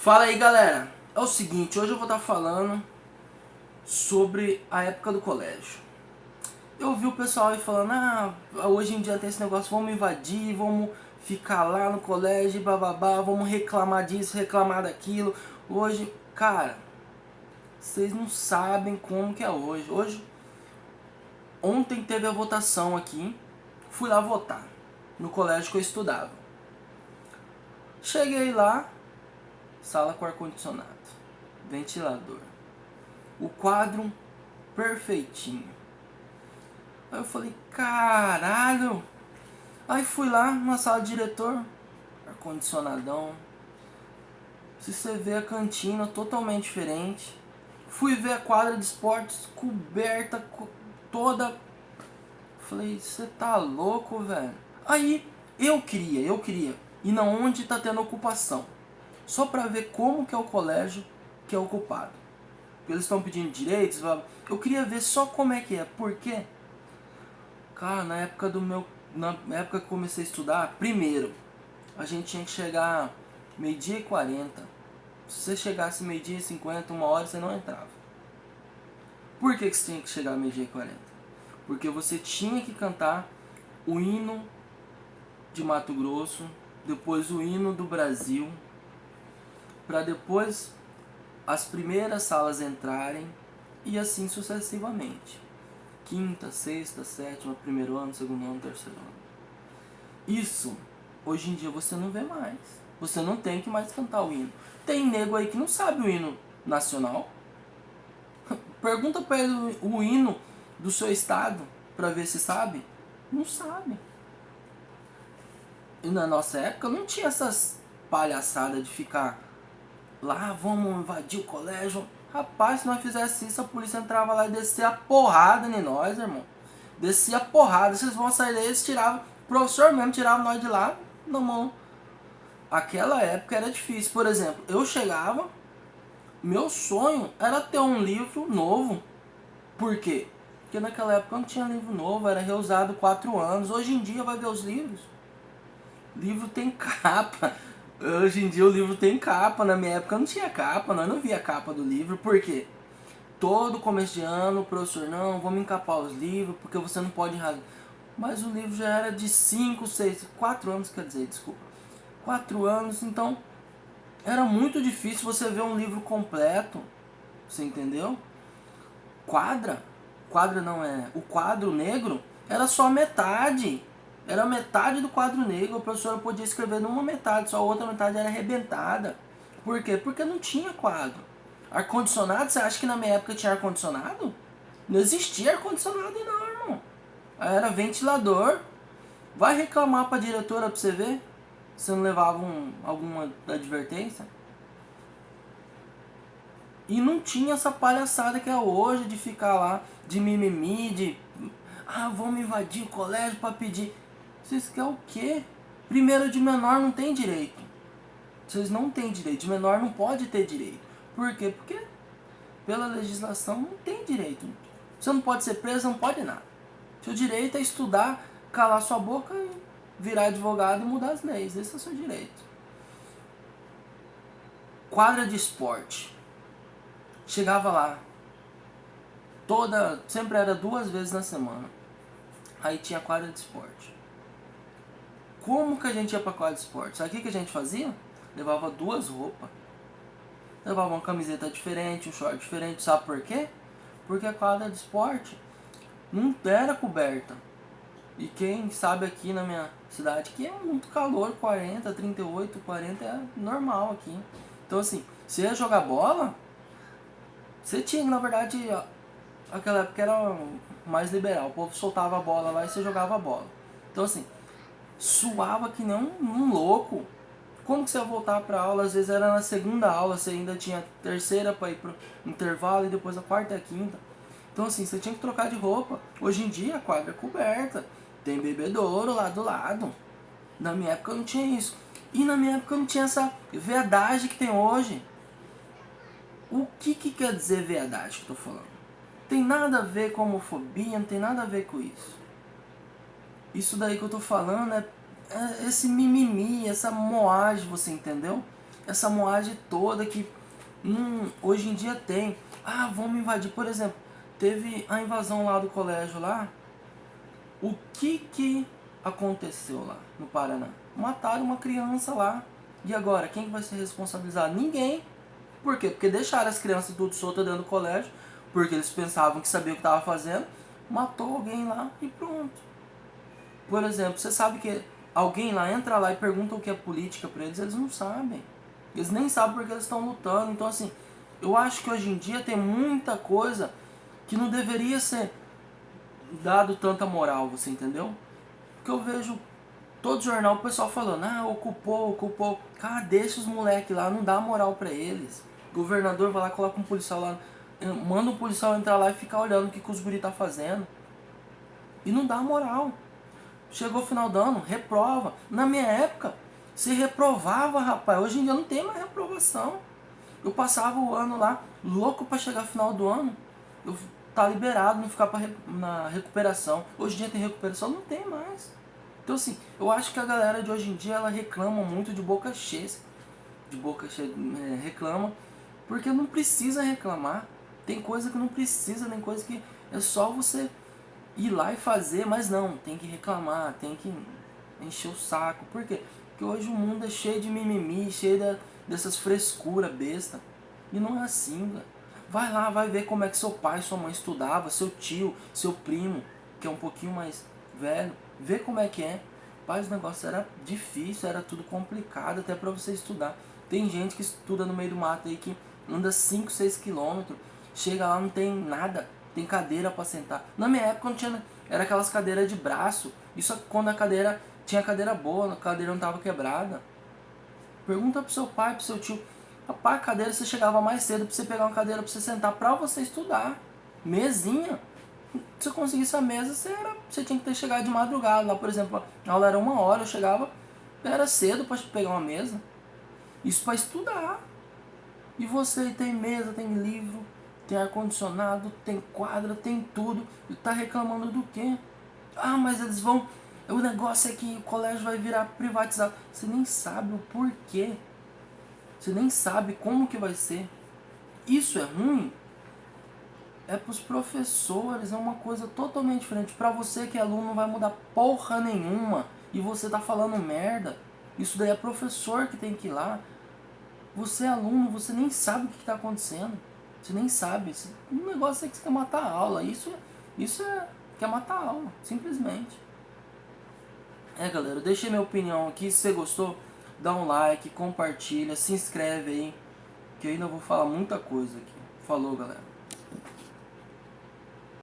Fala aí, galera. É o seguinte, hoje eu vou estar falando sobre a época do colégio. Eu vi o pessoal aí falando, hoje em dia tem esse negócio, vamos invadir, vamos ficar lá no colégio, bababá, vamos reclamar disso, reclamar daquilo. Hoje, cara, vocês não sabem como que é hoje. Ontem teve a votação aqui, fui lá votar, no colégio que eu estudava. Cheguei lá, sala com ar-condicionado, ventilador, o quadro perfeitinho. Aí eu falei, caralho. Aí fui lá na sala de diretor, ar-condicionadão. Se você vê a cantina totalmente diferente. Fui ver a quadra de esportes coberta toda. Falei, você tá louco, velho? Aí eu queria ir na onde tá tendo ocupação. Só pra ver como que é o colégio que é ocupado. Porque eles estão pedindo direitos. Eu queria ver só como é que é. Por quê? Cara, na época que comecei a estudar, primeiro, a gente tinha que chegar meio-dia e 40. Se você chegasse meio-dia e 50, uma hora, você não entrava. Por que você tinha que chegar meio-dia e 40? Porque você tinha que cantar o hino de Mato Grosso, depois o hino do Brasil, para depois as primeiras salas entrarem e assim sucessivamente. Quinta, sexta, sétima, primeiro ano, segundo ano, terceiro ano. Isso, hoje em dia você não vê mais. Você não tem que mais cantar o hino. Tem nego aí que não sabe o hino nacional. Pergunta pra ele o hino do seu estado pra ver se sabe. Não sabe. E na nossa época não tinha essas palhaçadas de ficar lá, vamos invadir o colégio. Rapaz, se nós fizesse isso, a polícia entrava lá e descia a porrada em nós, irmão. Descia a porrada. Vocês vão sair daí, eles tiravam. O professor mesmo tirava nós de lá na mão. Aquela época era difícil. Por exemplo, eu chegava, meu sonho era ter um livro novo. Por quê? Porque naquela época não tinha livro novo, era reusado 4 anos. Hoje em dia vai ver os livros. Livro tem capa. Hoje em dia o livro tem capa. Na minha época não tinha capa, nós não via a capa do livro. Por quê? Todo começo de ano o professor, não, vamos encapar os livros, porque você não pode rasgar. Mas o livro já era de 5, 6, 4 anos, quer dizer, desculpa. 4 anos, então era muito difícil você ver um livro completo, você entendeu? Quadra não é, o quadro negro era só metade, era metade do quadro negro, a professora podia escrever numa metade, só a outra metade era arrebentada. Por quê? Porque não tinha quadro. Ar-condicionado, você acha que na minha época tinha ar-condicionado? Não existia ar-condicionado não, irmão. Era ventilador. Vai reclamar pra diretora pra você ver se não levava alguma advertência. E não tinha essa palhaçada que é hoje de ficar lá de mimimi, de vamos invadir o colégio pra pedir. Vocês querem o quê? Primeiro, de menor não tem direito. Vocês não têm direito. De menor não pode ter direito. Por quê? Porque pela legislação não tem direito. Você não pode ser preso, não pode nada. Seu direito é estudar, calar sua boca e virar advogado e mudar as leis. Esse é o seu direito. Quadra de esporte. Chegava lá, sempre era 2 vezes na semana. Aí tinha quadra de esporte. Como que a gente ia pra quadra de esporte? Sabe o que a gente fazia? Levava 2 roupas. Levava uma camiseta diferente, um short diferente. Sabe por quê? Porque a quadra de esporte não era coberta. E quem sabe aqui na minha cidade que é muito calor, 40, 38, 40 é normal aqui. Então assim, você ia jogar bola, você tinha, na verdade, aquela época era mais liberal. O povo soltava a bola lá e você jogava a bola. Então assim, suava que nem um louco. Como que você ia voltar pra aula? Às vezes era na segunda aula, você ainda tinha a terceira pra ir pro intervalo e depois a quarta e a quinta. Então assim, você tinha que trocar de roupa. Hoje em dia a quadra é coberta, tem bebedouro lá do lado. Na minha época não tinha isso. E na minha época não tinha essa viadagem que tem hoje. O que quer dizer viadagem que eu tô falando? Tem nada a ver com homofobia, não tem nada a ver com isso. Isso daí que eu tô falando é esse mimimi, essa moagem, você entendeu? essa moagem toda que hoje em dia tem. Ah, vamos invadir. Por exemplo, teve a invasão lá do colégio lá. O que aconteceu lá no Paraná? Mataram uma criança lá. E agora, quem vai ser responsabilizado? Ninguém. Por quê? Porque deixaram as crianças tudo soltas dentro do colégio, porque eles pensavam que sabiam o que estava fazendo, matou alguém lá e pronto. Por exemplo, você sabe que alguém lá entra lá e pergunta o que é política para eles não sabem. Eles nem sabem porque eles estão lutando. Então assim, eu acho que hoje em dia tem muita coisa que não deveria ser dado tanta moral, você entendeu? Porque eu vejo todo jornal o pessoal falando, ocupou. Cara, deixa os moleques lá, não dá moral pra eles. O governador vai lá, coloca um policial lá, manda um policial entrar lá e ficar olhando o que os guri tá fazendo. E não dá moral. Chegou o final do ano, reprova. Na minha época, se reprovava, rapaz. Hoje em dia não tem mais reprovação. Eu passava o ano lá, louco pra chegar final do ano. Eu tá liberado, não ficar na recuperação. Hoje em dia tem recuperação? Não tem mais. Então assim, eu acho que a galera de hoje em dia, ela reclama muito de boca cheia. De boca cheia, reclama. Porque não precisa reclamar. Tem coisa que não precisa, tem coisa que é só você ir lá e fazer, mas não, tem que reclamar, tem que encher o saco. Por quê? Porque hoje o mundo é cheio de mimimi, cheio dessas frescuras besta. E não é assim, velho. Vai lá, vai ver como é que seu pai, sua mãe estudava, seu tio, seu primo, que é um pouquinho mais velho. Vê como é que é. Pai, os negócios era difícil, era tudo complicado até pra você estudar. Tem gente que estuda no meio do mato aí que anda 5, 6 quilômetros, chega lá não tem nada, tem cadeira pra sentar. Na minha época não tinha, era aquelas cadeiras de braço. Isso quando a cadeira tinha cadeira boa, a cadeira não tava quebrada. Pergunta pro seu pai, pro seu tio. Rapaz, a cadeira você chegava mais cedo pra você pegar uma cadeira pra você sentar pra você estudar. Mesinha. Se eu conseguisse a mesa, você tinha que ter chegado de madrugada. Lá, por exemplo, a aula era 1 hora, eu chegava, era cedo pra pegar uma mesa. Isso pra estudar. E você tem mesa, tem livro, tem ar-condicionado, tem quadra, tem tudo. E tá reclamando do quê? Ah, mas eles vão... O negócio é que o colégio vai virar privatizado. Você nem sabe o porquê. Você nem sabe como que vai ser. Isso é ruim? É pros professores, é uma coisa totalmente diferente. Pra você que é aluno não vai mudar porra nenhuma. E você tá falando merda. Isso daí é professor que tem que ir lá. Você é aluno, você nem sabe o que está acontecendo. Você nem sabe. O negócio é que você quer matar a aula. Isso é quer matar a aula, simplesmente. Galera, eu deixei minha opinião aqui. Se você gostou, dá um like, compartilha, se inscreve aí, que eu ainda vou falar muita coisa aqui. Falou, galera.